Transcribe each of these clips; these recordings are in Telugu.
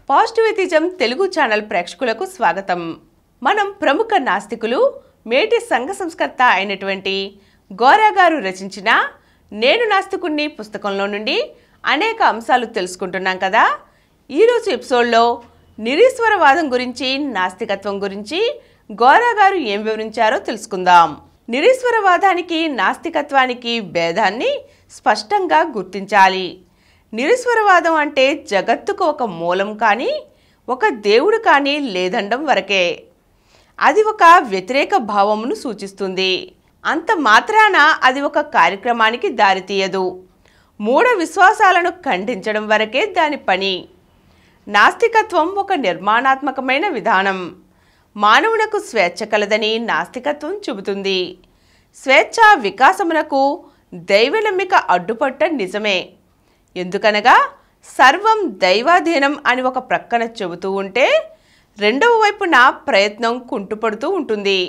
పాజిటివిజం తెలుగు ఛానల్ ప్రేక్షకులకు స్వాగతం. మనం ప్రముఖ నాస్తికులు మేటి సంఘ సంస్కర్త అయినటువంటి గోరా గారు రచించిన నేను నాస్తికుణ్ణి పుస్తకంలో నుండి అనేక అంశాలు తెలుసుకుంటున్నాం కదా. ఈరోజు ఎపిసోడ్లో నిరీశ్వరవాదం గురించి, నాస్తికత్వం గురించి గోరా గారు ఏం వివరించారో తెలుసుకుందాం. నిరీశ్వరవాదానికి నాస్తికత్వానికి భేదాన్ని స్పష్టంగా గుర్తించాలి. నిరీశ్వరవాదం అంటే జగత్తుకు ఒక మూలం కానీ, ఒక దేవుడు కానీ లేదండం వరకే. అది ఒక వ్యతిరేక భావమును సూచిస్తుంది. అంత మాత్రాన అది ఒక కార్యక్రమానికి దారితీయదు. మూఢ విశ్వాసాలను ఖండించడం వరకే దాని పని. నాస్తికత్వం ఒక నిర్మాణాత్మకమైన విధానం. మానవునకు స్వేచ్ఛ కలదని నాస్తికత్వం చెబుతుంది. స్వేచ్ఛ వికాసమునకు దైవ నమ్మిక అడ్డుపట్ట నిజమే. ఎందుకనగా సర్వం దైవాధీనం అని ఒక ప్రక్కన చెబుతూ ఉంటే, రెండవ వైపున ప్రయత్నం కుంటుపడుతూ ఉంటుంది.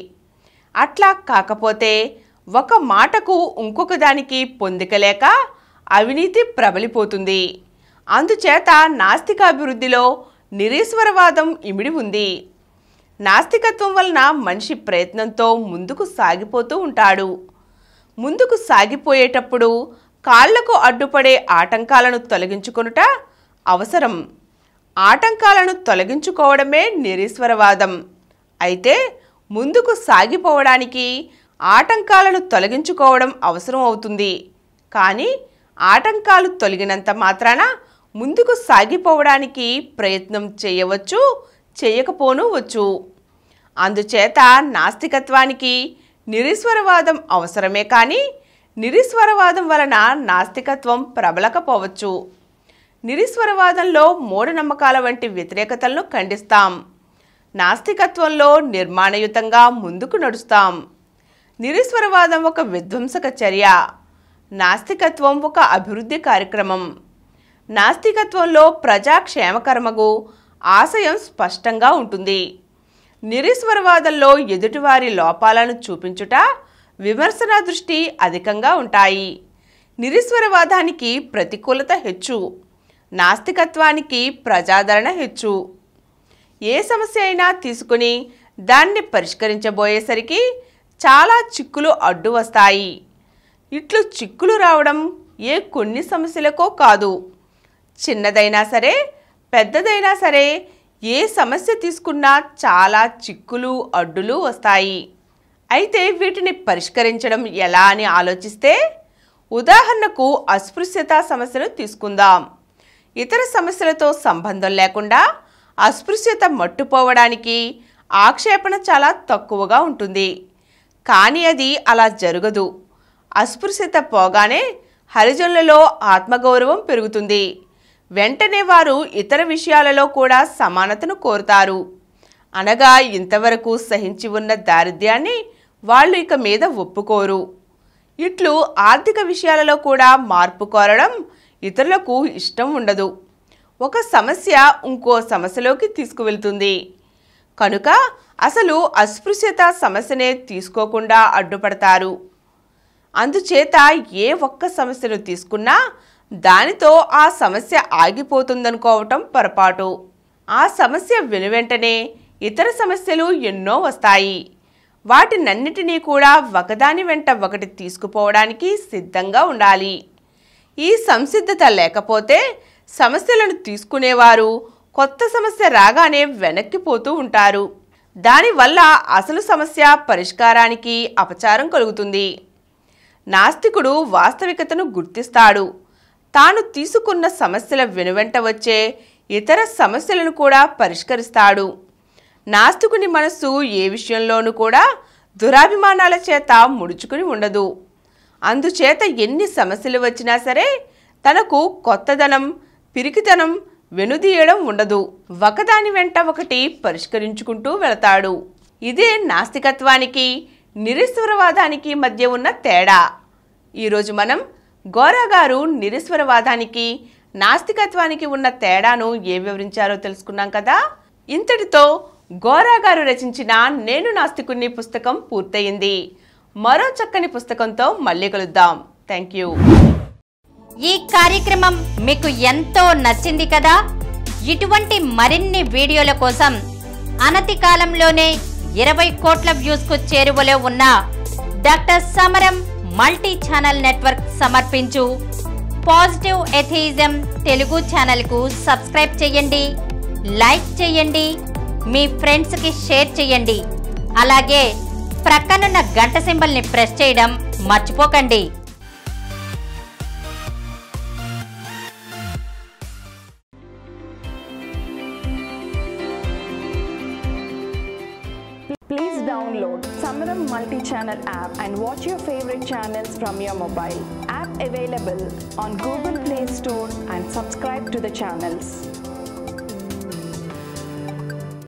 అట్లా కాకపోతే ఒక మాటకు ఇంకొక దానికి పొందికలేక అవినీతి ప్రబలిపోతుంది. అందుచేత నాస్తికాభివృద్ధిలో నిరీశ్వరవాదం ఇమిడి ఉంది. నాస్తికత్వం వలన మనిషి ప్రయత్నంతో ముందుకు సాగిపోతూ ఉంటాడు. ముందుకు సాగిపోయేటప్పుడు కాళ్లకు అడ్డుపడే ఆటంకాలను తొలగించుకొనుట అవసరం. ఆటంకాలను తొలగించుకోవడమే నిరీశ్వరవాదం. అయితే ముందుకు సాగిపోవడానికి ఆటంకాలను తొలగించుకోవడం అవసరం అవుతుంది. కానీ ఆటంకాలు తొలగినంత మాత్రాన ముందుకు సాగిపోవడానికి ప్రయత్నం చేయవచ్చు, చేయకపోనవచ్చు. అందుచేత నాస్తికత్వానికి నిరీశ్వరవాదం అవసరమే కానీ నిరీశ్వరవాదం వలన నాస్తికత్వం ప్రబలకపోవచ్చు. నిరీశ్వరవాదంలో మూఢనమ్మకాల వంటి వ్యతిరేకతలను ఖండిస్తాం. నాస్తికత్వంలో నిర్మాణయుతంగా ముందుకు నడుస్తాం. నిరీశ్వరవాదం ఒక విధ్వంసక చర్య, నాస్తికత్వం ఒక అభివృద్ధి కార్యక్రమం. నాస్తికత్వంలో ప్రజాక్షేమకర్మకు ఆశయం స్పష్టంగా ఉంటుంది. నిరీశ్వరవాదంలో ఎదుటివారి లోపాలను చూపించుట, విమర్శన దృష్టి అధికంగా ఉంటాయి. నిరీశ్వరవాదానికి ప్రతికూలత హెచ్చు, నాస్తికత్వానికి ప్రజాదరణ హెచ్చు. ఏ సమస్య అయినా తీసుకుని దాన్ని పరిష్కరించబోయేసరికి చాలా చిక్కులు అడ్డు వస్తాయి. ఇట్లు చిక్కులు రావడం ఏ కొన్ని సమస్యలకో కాదు. చిన్నదైనా సరే, పెద్దదైనా సరే, ఏ సమస్య తీసుకున్నా చాలా చిక్కులు అడ్డులు వస్తాయి. అయితే వీటిని పరిష్కరించడం ఎలా అని ఆలోచిస్తే, ఉదాహరణకు అస్పృశ్యత సమస్యను తీసుకుందాం. ఇతర సమస్యలతో సంబంధం లేకుండా అస్పృశ్యత మట్టుపోవడానికి ఆక్షేపణ చాలా తక్కువగా ఉంటుంది. కానీ అది అలా జరగదు. అస్పృశ్యత పోగానే హరిజనులలో ఆత్మగౌరవం పెరుగుతుంది. వెంటనే వారు ఇతర విషయాలలో కూడా సమానతను కోరుతారు. అనగా ఇంతవరకు సహించి ఉన్న దారిద్ర్యాన్ని వాళ్ళు ఇక మీద ఒప్పుకోరు. ఇట్లు ఆర్థిక విషయాలలో కూడా మార్పు కోరడం ఇతరులకు ఇష్టం ఉండదు. ఒక సమస్య ఇంకో సమస్యలోకి తీసుకువెళ్తుంది. కనుక అసలు అస్పృశ్యత సమస్యనే తీసుకోకుండా అడ్డుపడతారు. అందుచేత ఏ ఒక్క సమస్యను తీసుకున్నా దానితో ఆ సమస్య ఆగిపోతుందనుకోవటం పొరపాటు. ఆ సమస్య వెనువెంటనే ఇతర సమస్యలు ఎన్నో వస్తాయి. వాటినన్నిటినీ కూడా ఒకదాని వెంట ఒకటి తీసుకుపోవడానికి సిద్ధంగా ఉండాలి. ఈ సంసిద్ధత లేకపోతే సమస్యలను తీసుకునేవారు కొత్త సమస్య రాగానే వెనక్కిపోతూ ఉంటారు. దానివల్ల అసలు సమస్య పరిష్కారానికి అపచారం కలుగుతుంది. నాస్తికుడు వాస్తవికతను గుర్తిస్తాడు. తాను తీసుకున్న సమస్యల వెనువెంట వచ్చే ఇతర సమస్యలను కూడా పరిష్కరిస్తాడు. నాస్తికుని మనస్సు ఏ విషయంలోనూ కూడా దురాభిమానాల చేత ముడుచుకుని ఉండదు. అందుచేత ఎన్ని సమస్యలు వచ్చినా సరే తనకు కొత్తదనం, పిరికితనం వెనుదీయడం ఉండదు. ఒకదాని వెంట ఒకటి పరిష్కరించుకుంటూ వెళతాడు. ఇదే నాస్తికత్వానికి, నిరీశ్వరవాదానికి మధ్య ఉన్న తేడా. ఈరోజు మనం గోరా గారు నిరీశ్వరవాదానికి, నాస్తికత్వానికి ఉన్న తేడాను ఏం వివరించారో తెలుసుకున్నాం కదా. ఇంతటితో గోరా గారు రచించిన నేను నాస్తికుణ్ణి పుస్తకం పూర్తయింది. మరో చక్కని పుస్తకంతో మళ్ళీ కలుద్దాం. Thank you. ఈ కార్యక్రమం మీకు ఎంతో నచ్చింది కదా. ఇటువంటి మరిన్ని వీడియోల కోసం అనతి కాలంలోనే 20 కోట్ల వ్యూస్ కు చేరువలో ఉన్న డాక్టర్ సమరం మల్టీ ఛానల్ నెట్వర్క్ సమర్పించు పాజిటివ్ ఎథియిజం తెలుగు ఛానల్ కు సబ్స్క్రైబ్ చేయండి, లైక్ చేయండి, మీ ఫ్రెండ్స్ కి షేర్ చేయండి. అలాగే ప్రక్కనున్న గంట సింబల్ ని ప్రెస్ చేయడం మర్చిపోకండి. Please download Samaram multi-channel app and watch your favorite channels from your mobile. App available on Google Play Store and subscribe to the channels.